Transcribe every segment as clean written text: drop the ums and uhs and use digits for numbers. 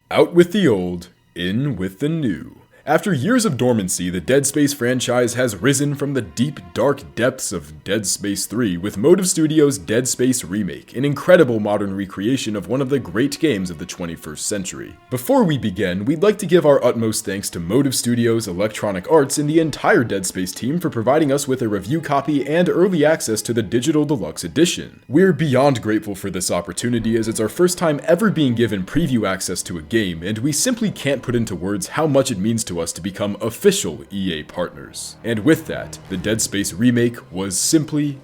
Out with the old, in with the new. After years of dormancy, the Dead Space franchise has risen from the deep, dark depths of Dead Space 3 with Motive Studios' Dead Space Remake, an incredible modern recreation of one of the great games of the 21st century. Before we begin, we'd like to give our utmost thanks to Motive Studios, Electronic Arts, and the entire Dead Space team for providing us with a review copy and early access to the Digital Deluxe Edition. We're beyond grateful for this opportunity as it's our first time ever being given preview access to a game, and we simply can't put into words how much it means to us to become official EA partners. And with that, the Dead Space Remake was simply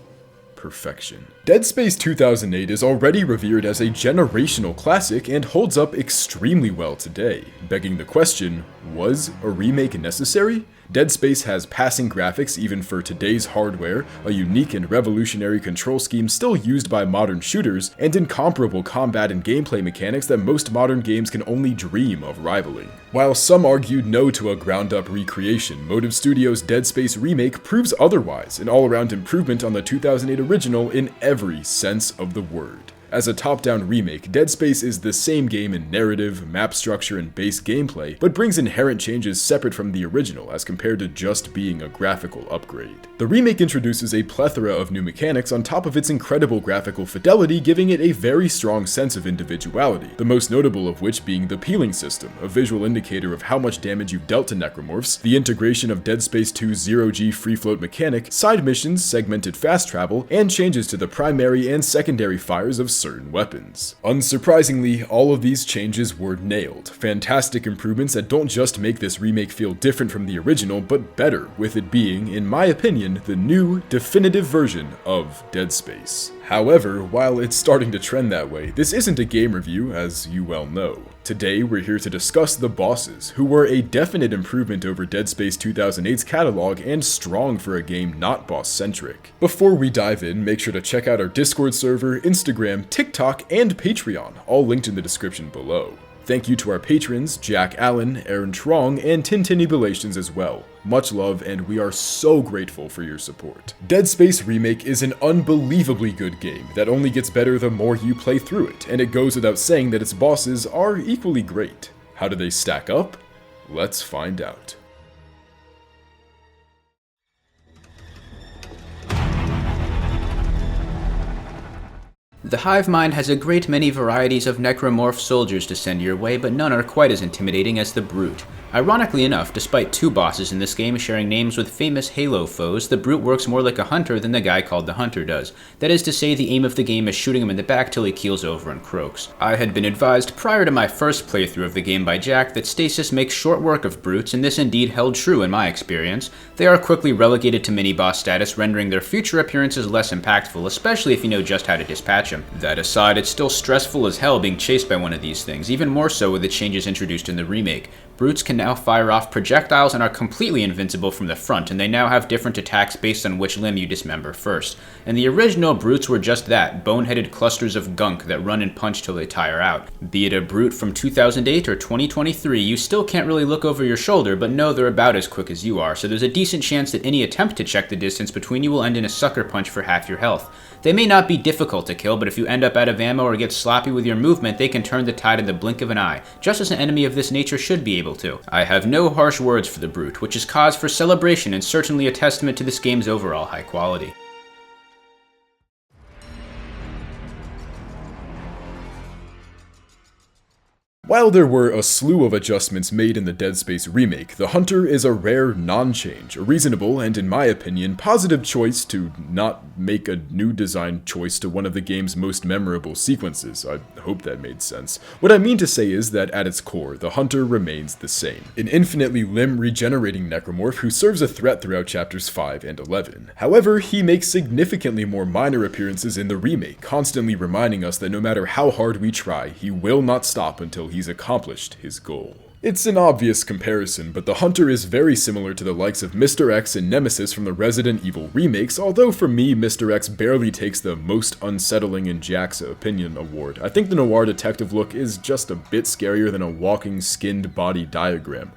perfection. Dead Space 2008 is already revered as a generational classic and holds up extremely well today, begging the question, was a remake necessary? Dead Space has passing graphics even for today's hardware, a unique and revolutionary control scheme still used by modern shooters, and incomparable combat and gameplay mechanics that most modern games can only dream of rivaling. While some argued no to a ground-up recreation, Motive Studios' Dead Space Remake proves otherwise, an all-around improvement on the 2008 original in every sense of the word. As a top-down remake, Dead Space is the same game in narrative, map structure, and base gameplay, but brings inherent changes separate from the original as compared to just being a graphical upgrade. The remake introduces a plethora of new mechanics on top of its incredible graphical fidelity, giving it a very strong sense of individuality, the most notable of which being the peeling system, a visual indicator of how much damage you've dealt to necromorphs, the integration of Dead Space 2's zero-G free-float mechanic, side missions, segmented fast travel, and changes to the primary and secondary fires of certain weapons. Unsurprisingly, all of these changes were nailed. Fantastic improvements that don't just make this remake feel different from the original, but better, with it being, in my opinion, the new, definitive version of Dead Space. However, while it's starting to trend that way, this isn't a game review, as you well know. Today, we're here to discuss the bosses, who were a definite improvement over Dead Space 2008's catalog and strong for a game not boss-centric. Before we dive in, make sure to check out our Discord server, Instagram, TikTok, and Patreon, all linked in the description below. Thank you to our patrons, Jack Allen, Aaron Trong, and Tintinibulations as well. Much love, and we are so grateful for your support. Dead Space Remake is an unbelievably good game that only gets better the more you play through it, and it goes without saying that its bosses are equally great. How do they stack up? Let's find out. The hive mind has a great many varieties of necromorph soldiers to send your way, but none are quite as intimidating as the Brute. Ironically enough, despite two bosses in this game sharing names with famous Halo foes, the Brute works more like a hunter than the guy called the Hunter does. That is to say, the aim of the game is shooting him in the back till he keels over and croaks. I had been advised prior to my first playthrough of the game by Jack that stasis makes short work of Brutes, and this indeed held true in my experience. They are quickly relegated to mini-boss status, rendering their future appearances less impactful, especially if you know just how to dispatch them. That aside, it's still stressful as hell being chased by one of these things, even more so with the changes introduced in the remake. Brutes can now fire off projectiles and are completely invincible from the front, and they now have different attacks based on which limb you dismember first. And the original Brutes were just that, boneheaded clusters of gunk that run and punch till they tire out. Be it a Brute from 2008 or 2023, you still can't really look over your shoulder, but know they're about as quick as you are, so there's a decent chance that any attempt to check the distance between you will end in a sucker punch for half your health. They may not be difficult to kill, but if you end up out of ammo or get sloppy with your movement, they can turn the tide in the blink of an eye, just as an enemy of this nature should be able to. I have no harsh words for the Brute, which is cause for celebration and certainly a testament to this game's overall high quality. While there were a slew of adjustments made in the Dead Space Remake, the Hunter is a rare non-change, a reasonable and, in my opinion, positive choice to not make a new design choice to one of the game's most memorable sequences. I hope that made sense. What I mean to say is that at its core, the Hunter remains the same. An infinitely limb-regenerating necromorph who serves a threat throughout chapters 5 and 11. However, he makes significantly more minor appearances in the remake, constantly reminding us that no matter how hard we try, he will not stop until he's accomplished his goal. It's an obvious comparison, but the Hunter is very similar to the likes of Mr. X and Nemesis from the Resident Evil remakes, although for me, Mr. X barely takes the most unsettling in Jack's opinion award. I think the noir detective look is just a bit scarier than a walking skinned body diagram.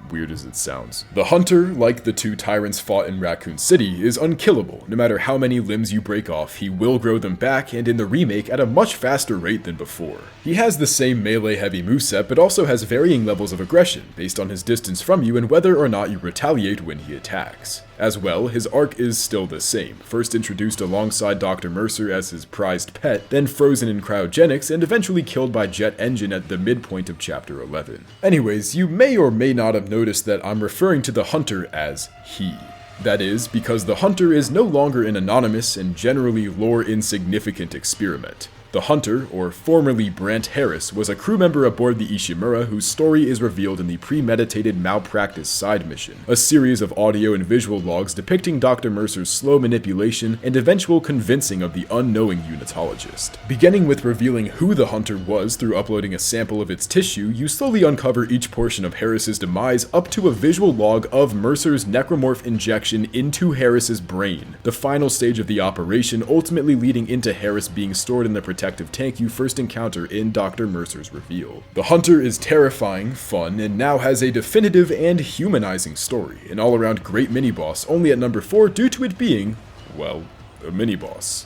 weird as it sounds. The Hunter, like the two tyrants fought in Raccoon City, is unkillable. No matter how many limbs you break off, he will grow them back, and in the remake at a much faster rate than before. He has the same melee-heavy moveset, but also has varying levels of aggression, based on his distance from you and whether or not you retaliate when he attacks. As well, his arc is still the same, first introduced alongside Dr. Mercer as his prized pet, then frozen in cryogenics, and eventually killed by jet engine at the midpoint of Chapter 11. Anyways, you may or may not have noticed that I'm referring to the Hunter as he. That is, because the Hunter is no longer an anonymous and generally lore-insignificant experiment. The Hunter, or formerly Brant Harris, was a crew member aboard the Ishimura whose story is revealed in the premeditated malpractice side mission, a series of audio and visual logs depicting Dr. Mercer's slow manipulation and eventual convincing of the unknowing unitologist. Beginning with revealing who the Hunter was through uploading a sample of its tissue, you slowly uncover each portion of Harris's demise up to a visual log of Mercer's necromorph injection into Harris's brain, the final stage of the operation ultimately leading into Harris being stored in the protective tank you first encounter in Dr. Mercer's reveal. The Hunter is terrifying, fun, and now has a definitive and humanizing story, an all-around great mini-boss, only at number 4 due to it being, well, a mini-boss.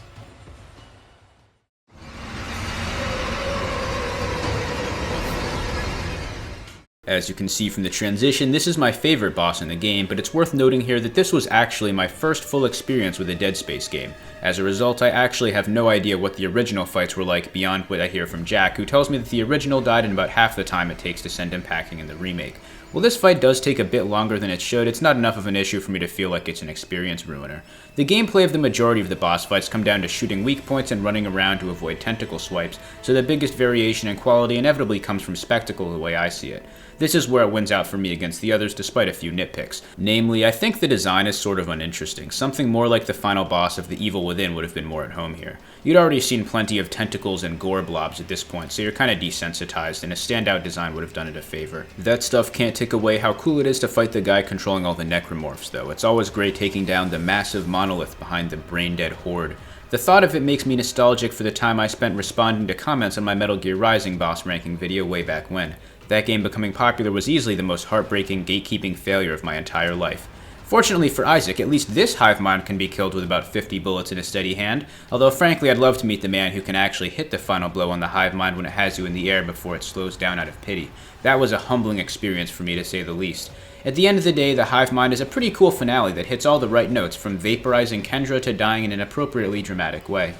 As you can see from the transition, this is my favorite boss in the game, but it's worth noting here that this was actually my first full experience with a Dead Space game. As a result, I actually have no idea what the original fights were like beyond what I hear from Jack, who tells me that the original died in about half the time it takes to send him packing in the remake. While this fight does take a bit longer than it should, it's not enough of an issue for me to feel like it's an experience ruiner. The gameplay of the majority of the boss fights come down to shooting weak points and running around to avoid tentacle swipes, so the biggest variation in quality inevitably comes from spectacle the way I see it. This is where it wins out for me against the others despite a few nitpicks. Namely, I think the design is sort of uninteresting. Something more like the final boss of The Evil Within would have been more at home here. You'd already seen plenty of tentacles and gore blobs at this point, so you're kinda desensitized, and a standout design would have done it a favor. That stuff can't take away how cool it is to fight the guy controlling all the necromorphs, though. It's always great taking down the massive monolith behind the brain-dead horde. The thought of it makes me nostalgic for the time I spent responding to comments on my Metal Gear Rising boss ranking video way back when. That game becoming popular was easily the most heartbreaking gatekeeping failure of my entire life. Fortunately for Isaac, at least this hive mind can be killed with about 50 bullets in a steady hand, although frankly I'd love to meet the man who can actually hit the final blow on the hive mind when it has you in the air before it slows down out of pity. That was a humbling experience for me, to say the least. At the end of the day, the hive mind is a pretty cool finale that hits all the right notes, from vaporizing Kendra to dying in an appropriately dramatic way.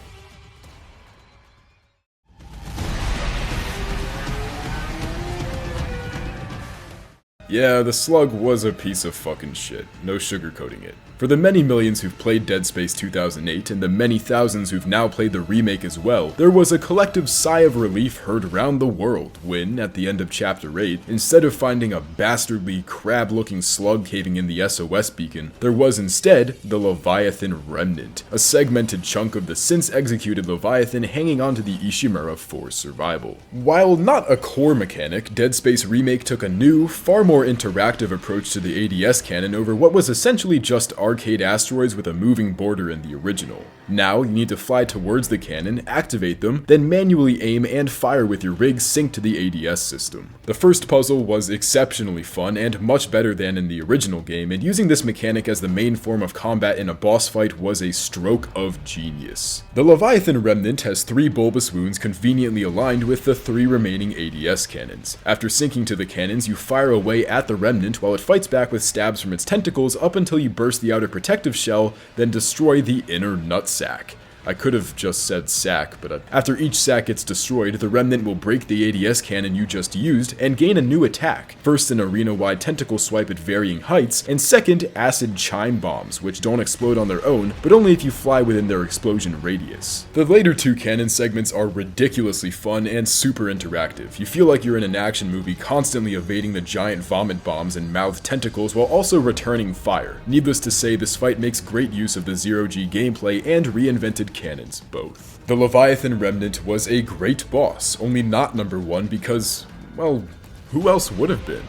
Yeah, the slug was a piece of fucking shit, no sugarcoating it. For the many millions who've played Dead Space 2008 and the many thousands who've now played the remake as well, there was a collective sigh of relief heard around the world when, at the end of Chapter 8, instead of finding a bastardly, crab-looking slug caving in the SOS beacon, there was instead the Leviathan Remnant, a segmented chunk of the since-executed Leviathan hanging onto the Ishimura for survival. While not a core mechanic, Dead Space Remake took a new, far more interactive approach to the ADS canon over what was essentially just arcade asteroids with a moving border in the original. Now, you need to fly towards the cannon, activate them, then manually aim and fire with your rig synced to the ADS system. The first puzzle was exceptionally fun and much better than in the original game, and using this mechanic as the main form of combat in a boss fight was a stroke of genius. The Leviathan Remnant has 3 bulbous wounds conveniently aligned with the 3 remaining ADS cannons. After syncing to the cannons, you fire away at the Remnant while it fights back with stabs from its tentacles up until you burst the outer protective shell, then destroy the inner nutsack. I could have just said sack, but after each sack gets destroyed, the Remnant will break the ADS cannon you just used and gain a new attack. First, an arena-wide tentacle swipe at varying heights, and second, acid chime bombs, which don't explode on their own, but only if you fly within their explosion radius. The later 2 cannon segments are ridiculously fun and super interactive. You feel like you're in an action movie, constantly evading the giant vomit bombs and mouthed tentacles while also returning fire. Needless to say, this fight makes great use of the zero-G gameplay and reinvented cannons both. The Leviathan Remnant was a great boss, only not number 1 because, well, who else would have been?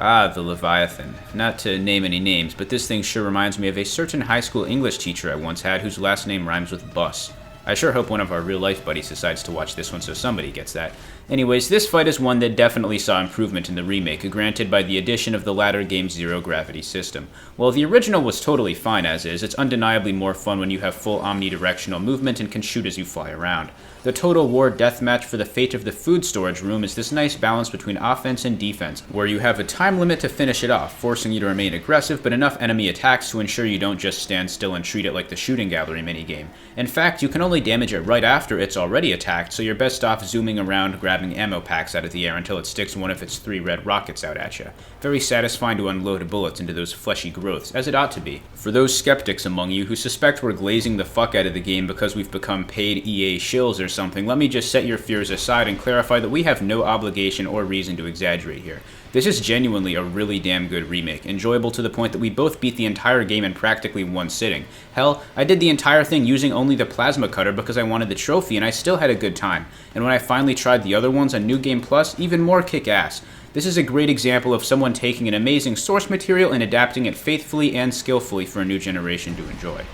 Ah, the Leviathan. Not to name any names, but this thing sure reminds me of a certain high school English teacher I once had whose last name rhymes with bus. I sure hope one of our real-life buddies decides to watch this one so somebody gets that. Anyways, this fight is one that definitely saw improvement in the remake, granted by the addition of the latter game's zero-gravity system. While the original was totally fine as is, it's undeniably more fun when you have full omnidirectional movement and can shoot as you fly around. The Total War deathmatch for the fate of the food storage room is this nice balance between offense and defense, where you have a time limit to finish it off, forcing you to remain aggressive, but enough enemy attacks to ensure you don't just stand still and treat it like the shooting gallery minigame. In fact, you can only damage it right after it's already attacked, so you're best off zooming around grabbing ammo packs out of the air until it sticks one of its 3 red rockets out at you. Very satisfying to unload bullets into those fleshy growths, as it ought to be. For those skeptics among you who suspect we're glazing the fuck out of the game because we've become paid EA shills or something, let me just set your fears aside and clarify that we have no obligation or reason to exaggerate here. This is genuinely a really damn good remake, enjoyable to the point that we both beat the entire game in practically one sitting. Hell, I did the entire thing using only the plasma cutter because I wanted the trophy and I still had a good time. And when I finally tried the other ones on New Game Plus, even more kick-ass. This is a great example of someone taking an amazing source material and adapting it faithfully and skillfully for a new generation to enjoy.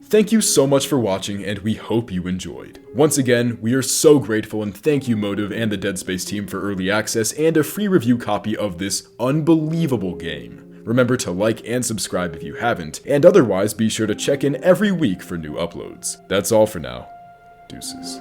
Thank you so much for watching, and we hope you enjoyed. Once again, we are so grateful, and thank you Motive and the Dead Space team for early access and a free review copy of this unbelievable game. Remember to like and subscribe if you haven't, and otherwise be sure to check in every week for new uploads. That's all for now. Deuces.